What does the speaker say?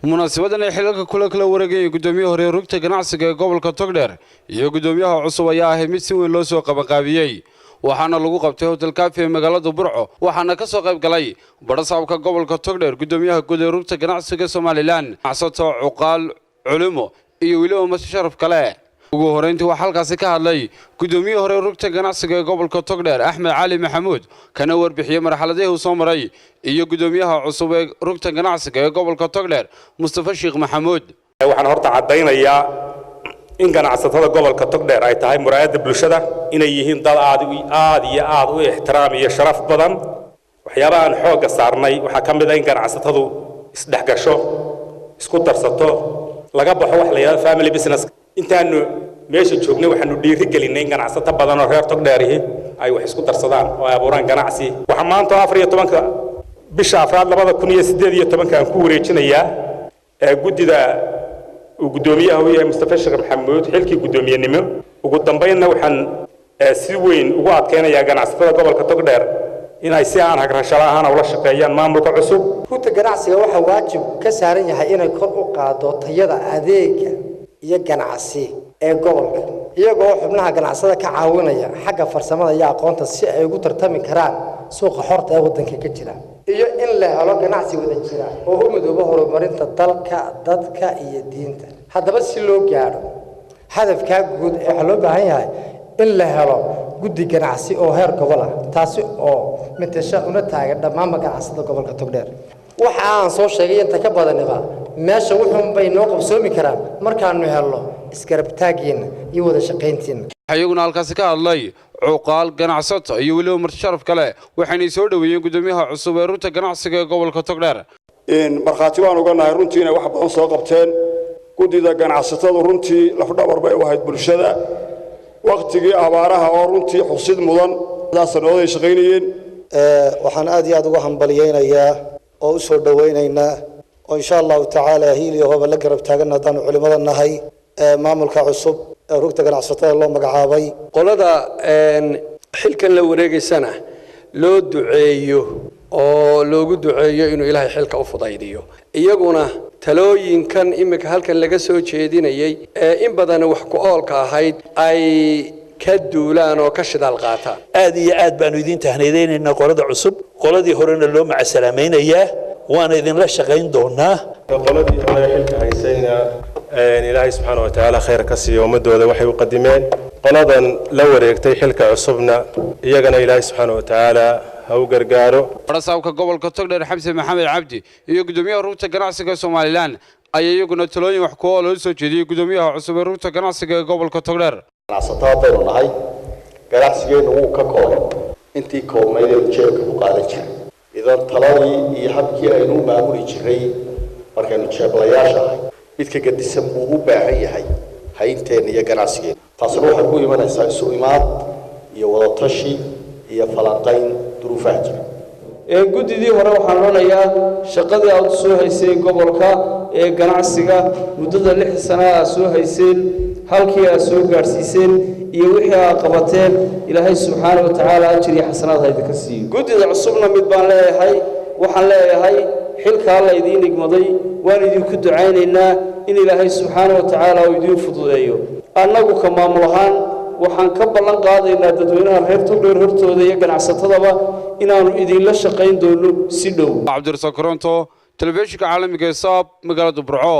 munaasabadan ay xilalka kula wareegay gudoomiyaha hore rugta ganacsiga ee gobolka Togdheer iyo gudoomiyaha cusub ayaa ahay mid si weyn loo soo qabanqaabiyay waxaana lagu qabtay hotel cafe ee magaalada Burco waxaana ka soo qayb galay barasaabka gobolka Togdheer gudoomiyaha guud ee rugta ganacsiga Soomaaliland Axsato Cuqaal Culimo iyo waliba masharaf kale ugu horeyntii waxa halkaas ka hadlay gudoomiyaha hore rugta ganacsiga ee gobolka Togdheer Axmed Cali Maxamuud kana warbixiyay marxaladii uu soo maray iyo gudoomiyaha cusub ee rugta ganacsiga ee gobolka Togdheer Mustafa Sheekh Maxamuud waxaan horta cadeynayaa in ganacsatada gobolka Togdheer ay tahay muraayada bulshada inay yihiin dad aad u ixtiraam iyo sharaf badan waxyaabaha aan xoog saarnay waxa kamid ah in ganacsatadu isdhaxgasho isku darsato laga baxo wax la yiraahdo family business intaanu meesha joognay waxaanu dhiiri gelinay ganacsato badan oo reer Togdheer ay wax isku darsadaan oo ay abuuraan ganacsi waxa maanta 14 bisha afraad 2018 aan ku wareejinayaa gudida gudoomiyaha uu yahay Mustafa Sheekh Maxamuud xilkii gudoomiyenimo ugu dambeynna waxaan si weyn ugu adkeenayaa ganacsatada gobolka Togdheer inay si aan hagrashada ahaan ula shaqeeyaan maamulka cusub rugta ganacsiga waxa waajib ka saaran yahay inay kor u qaado tayada adeega iyo ganacsi ee gobolka iyagoo xubnaha ganacsada ka caawinaya xagga farsamada iyo aqoonta si ay ugu tartami karaan suuqa xorta ee wadanka ka jira iyo in la helo ganacsi wada jira oo u midoobo horumarinta dalka dadka iyo diinta haddaba si loo gaaro hadafka guud ee waxa loo baahan yahay in la helo guddi ganacsi oo heer gobol ah taasi oo matasha una taagan dhammaan ganacsada gobolka Togdheer waxa aan soo sheegay inta ka badanba meesha wuxuu bay noo qabsoomi karaan markaanu helno iskarabtaagiina iyo wada shaqayntiina ayaguna halkaas ka hadlay cuqaal ganacsato iyo waliba martinsharaf kale waxaanay soo dhaweeyeen gudoomiyaha cusub ee rugta ganacsiga ee gobolka Togdheer marxaati waan oganahay runtii inay wax badan soo qabteen gudida ganacsatada runtii lafdhabar bay u ahayd bulshada waqtigii abaaraha oo runtii xusid mudan sanadooday shaqaynayeen waxaan aad iyo aad uga hambaliyeynayaa oo u soo dhaweynaynaa oo insha Allah taala hiiliyo hooba la garab taagan hadaan culimada nahay maamulka cusub ee rugta ganacsatada loo magacaabay qolada xilkan la wareegaysana loo duceeyo oo loogu duceeyo inuu Ilaahay xilka u fudaydiyo iyaguna talooyinkan imika halkan laga soo jeedinayay in badan wax ku oolka ahayd ay ka duulaan oo ka shidaal qaataan aad iyo aad baanu idin tahneedeynaa qolada cusub qoladii horena loo macasalaameynaya waan idin la shaqayn doonaa qoladii hore xilka haysayna Ilaahay subhanahu wa ta'ala khayr ka siiyo umadooda waxay u qadimeen qoladan la wareegtay xilka cusubna iyagana Ilaahay subhanahu wa ta'ala ha u gargaaro barasaabka gobolka Togdheer Xamse Maxamed Cabdi iyo gudoomiyaha rugta ganacsiga Soomaaliland ayay iyaguna talooyin wax ku ool oo soo jeediyay gudoomiyaha cusub ee rugta ganacsiga ee gobolka Togdheer ganacsatada baynu nahay ganacsigeenu wuu ka kooban intii koobnayd ee jeebka ku qaadan jiray idan taladii iyo habkii aynu maamuli jiray markaynu jeeblayaasha ahay midka gadisan uu u baahan yahay haynteena iyo ganacsigeena taasina waxay ku imanaysaa isu imaad iyo wada tashi iyo falanqayn duruufaha jira gudidii hore waxaan loonayaa shaqadii aad soo haysay gobolka ee ganacsiga muddada 6 sano ah soo hayseen halkii aad soo gaarsiiseen iyo wixii aad qabateen Ilaahay subhanahu wa ta'ala ajri xasanaad hayda ka siiyo gudida cusubna mid baan leeyahay waxaan leeyahay xilka la idin igmaday waan idinku ducaynaynaa in Ilaahay subhanahu wa ta'ala uu idin fududeeyo annagu ka maamulahaan waxaan ka ballan qaadaynaa dadweynaha reer Togdheer hortooda iyo ganacsatadaba inaanu idin la shaqayn doono si dhow Cabdi Rasaaq Koronto telefishinka caalamiga ee SAB magaalada Burco